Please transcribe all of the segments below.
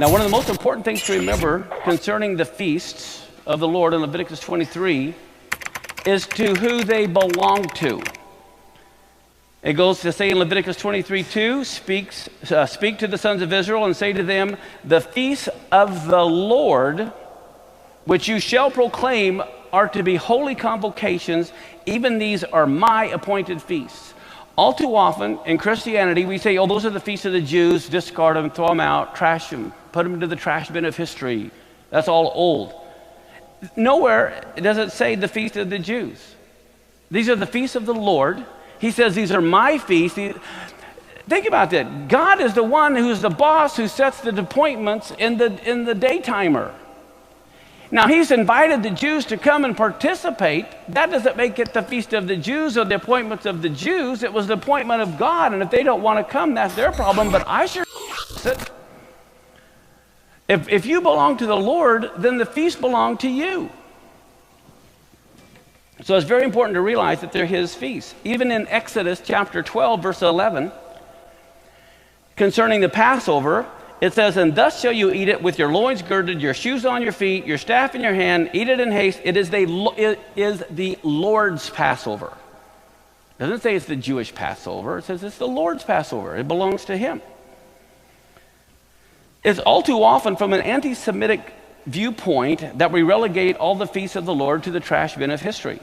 Now, one of the most important things to remember concerning the feasts of the Lord in Leviticus 23 is to who they belong to. It goes to say in Leviticus 23:2, speak to the sons of Israel and say to them, the feasts of the Lord, which you shall proclaim, are to be holy convocations. Even these are my appointed feasts. All too often in Christianity, we say, oh, those are the feasts of the Jews, discard them, throw them out, trash them, put them into the trash bin of history. That's all old. Nowhere does it say the feast of the Jews. These are the feasts of the Lord. He says, these are my feasts. Think about that. God is the one who's the boss who sets the appointments in the day timer. Now, he's invited the Jews to come and participate. That doesn't make it the feast of the Jews or the appointments of the Jews. It was the appointment of God, and if they don't want to come, that's their problem, but I sure sit. If you belong to the Lord, then the feast belong to you. So it's very important to realize that they're his feasts. Even in Exodus chapter 12, verse 11, concerning the Passover, it says, and thus shall you eat it with your loins girded, your shoes on your feet, your staff in your hand, eat it in haste. It is the Lord's Passover. It doesn't say it's the Jewish Passover. It says it's the Lord's Passover. It belongs to him. It's all too often from an anti-Semitic viewpoint that we relegate all the feasts of the Lord to the trash bin of history.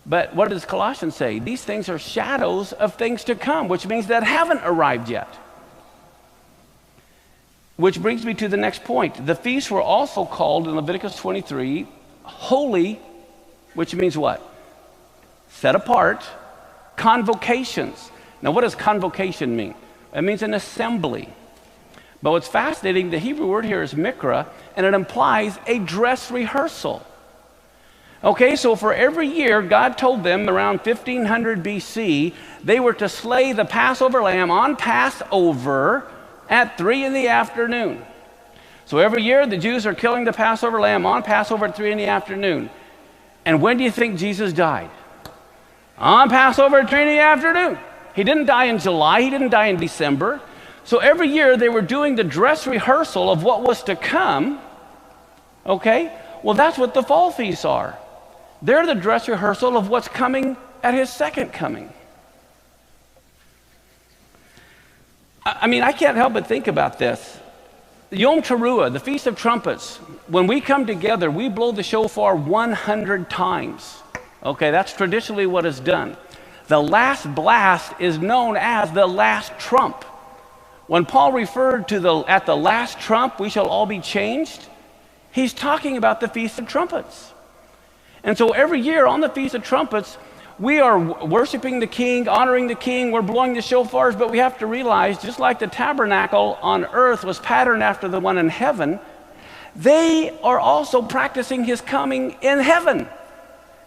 But what does Colossians say? These things are shadows of things to come, which means that haven't arrived yet. Which brings me to the next point. The feasts were also called in Leviticus 23 holy, which means what? Set apart. Convocations. Now, what does convocation mean? It means an assembly. But what's fascinating, the Hebrew word here is mikra, and it implies a dress rehearsal. Okay, so for every year, God told them around 1500 BC, they were to slay the Passover lamb on Passover at 3 in the afternoon. So every year, the Jews are killing the Passover lamb on Passover at 3 in the afternoon. And when do you think Jesus died? On Passover at 3 in the afternoon. He didn't die in July. He didn't die in December. So every year, they were doing the dress rehearsal of what was to come. Okay? Well, that's what the fall feasts are. They're the dress rehearsal of what's coming at his second coming. I mean, I can't help but think about this. Yom Teruah, the Feast of Trumpets, when we come together, we blow the shofar 100 times. Okay, that's traditionally what is done. The last blast is known as the last trump. When Paul referred to at the last trump, we shall all be changed, he's talking about the Feast of Trumpets. And so every year on the Feast of Trumpets, we are worshiping the King, honoring the King, we're blowing the shofars, but we have to realize, just like the tabernacle on earth was patterned after the one in heaven, they are also practicing his coming in heaven.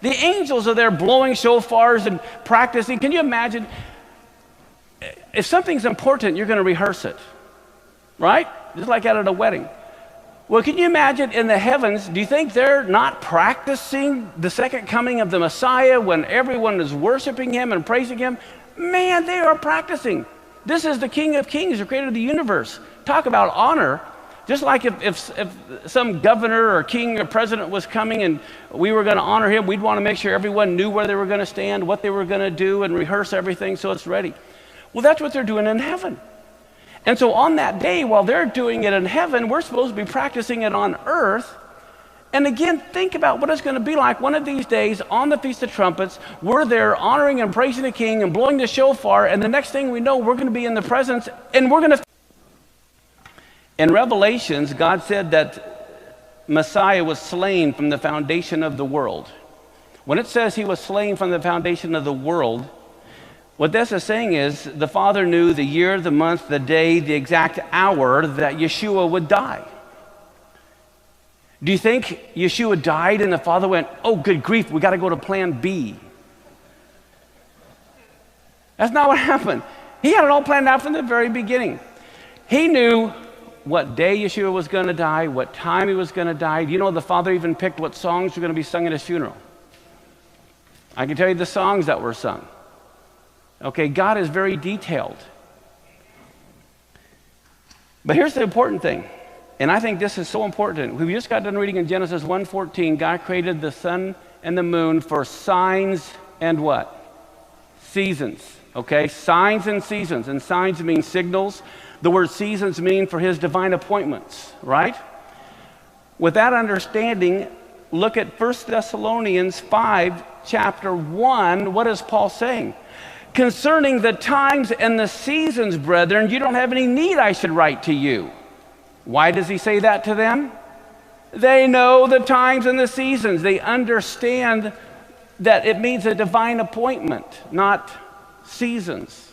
The angels are there blowing shofars and practicing. Can you imagine? If something's important, you're going to rehearse it, right? Just like at a wedding. Well, can you imagine in the heavens, do you think they're not practicing the second coming of the Messiah when everyone is worshiping him and praising him? Man, they are practicing. This is the King of Kings who created the universe. Talk about honor. Just like if some governor or king or president was coming and we were going to honor him, we'd want to make sure everyone knew where they were going to stand, what they were going to do, and rehearse everything so it's ready. Well, that's what they're doing in heaven. And so on that day, while they're doing it in heaven, we're supposed to be practicing it on earth. And again, think about what it's going to be like one of these days on the Feast of Trumpets. We're there honoring and praising the King and blowing the shofar, and the next thing we know, we're going to be in the presence, and we're going to... In Revelations, God said that Messiah was slain from the foundation of the world. When it says he was slain from the foundation of the world, what this is saying is the Father knew the year, the month, the day, the exact hour that Yeshua would die. Do you think Yeshua died and the Father went, oh, good grief, we got to go to plan B? That's not what happened. He had it all planned out from the very beginning. He knew what day Yeshua was going to die, what time he was going to die. You know, the Father even picked what songs were going to be sung at his funeral. I can tell you the songs that were sung. Okay, God is very detailed. But here's the important thing. And I think this is so important. We just got done reading in Genesis 1:14, God created the sun and the moon for signs and what? Seasons, okay? Signs and seasons. And signs mean signals. The word seasons mean for his divine appointments, right? With that understanding, look at 1 Thessalonians 5, chapter 1. What is Paul saying? Concerning the times and the seasons, brethren, you don't have any need I should write to you. Why does he say that to them? They know the times and the seasons. They understand that it means a divine appointment, not seasons.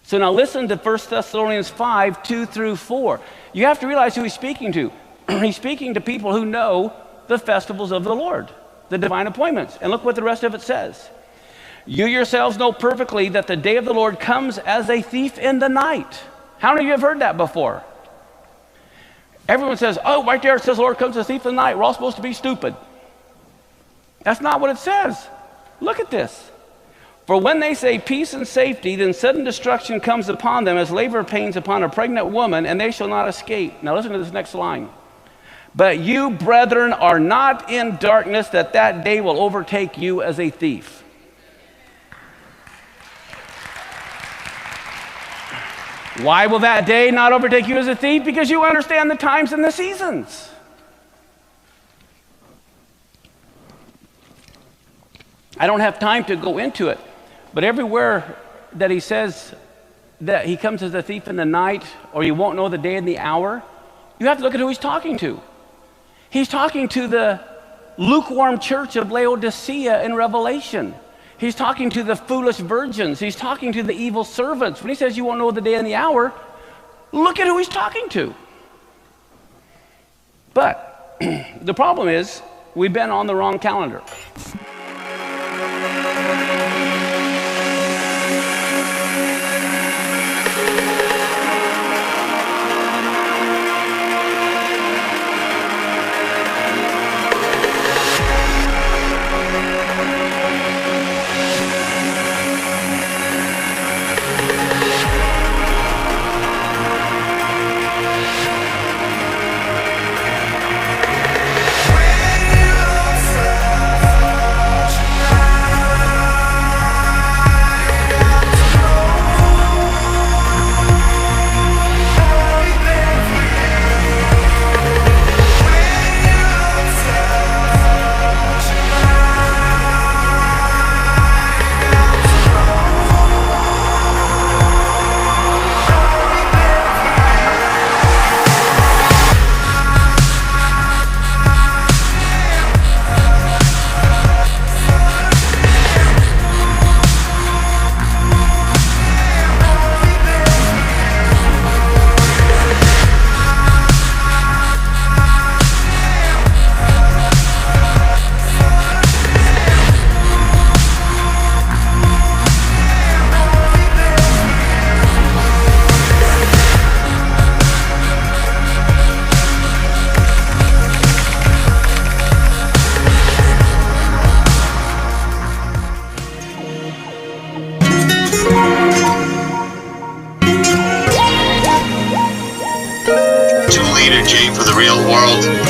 So now listen to 1 Thessalonians 5, 2 through 4. You have to realize who he's speaking to. He's speaking to people who know the festivals of the Lord, the divine appointments. And look what the rest of it says. You yourselves know perfectly that the day of the Lord comes as a thief in the night. How many of you have heard that before? Everyone says, oh, right there it says the Lord comes as a thief in the night. We're all supposed to be stupid. That's not what it says. Look at this. For when they say peace and safety, then sudden destruction comes upon them as labor pains upon a pregnant woman, and they shall not escape. Now listen to this next line. But you, brethren, are not in darkness, that that day will overtake you as a thief. Why will that day not overtake you as a thief? Because you understand the times and the seasons. I don't have time to go into it, but everywhere that he says that he comes as a thief in the night, or you won't know the day and the hour, you have to look at who he's talking to. He's talking to the lukewarm church of Laodicea in Revelation. He's talking to the foolish virgins. He's talking to the evil servants. When he says you won't know the day and the hour, look at who he's talking to. But the problem is we've been on the wrong calendar.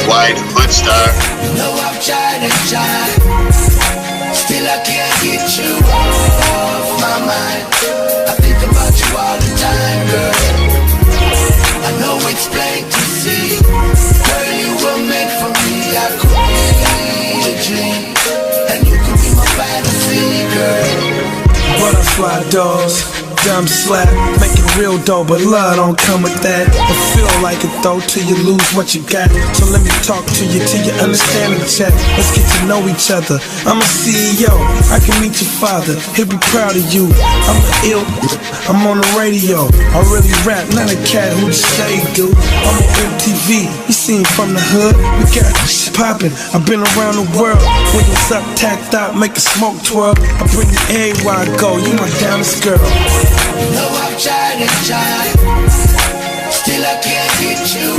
White hood star. You know I've tried and tried, still I can't get you off my mind. I think about you all the time, girl. I know it's plain to see, girl, you were meant for me. I could be a dream, and you could be my fantasy, girl. Butterfly doors, dumb slap, make it real dough, but love don't come with that. It feel like it though till you lose what you got. So let me talk to you till you understand the chat. Let's get to know each other. I'm a CEO, I can meet your father, he'll be proud of you. I'm ill, I'm on the radio, I really rap, not a cat who just say do. I'm on MTV, you seen from the hood, we got shit poppin'. I've been around the world, windows up, tacked out, make a smoke twirl. I bring you everywhere I go, you my downest girl. You know I've tried and tried, still I can't get you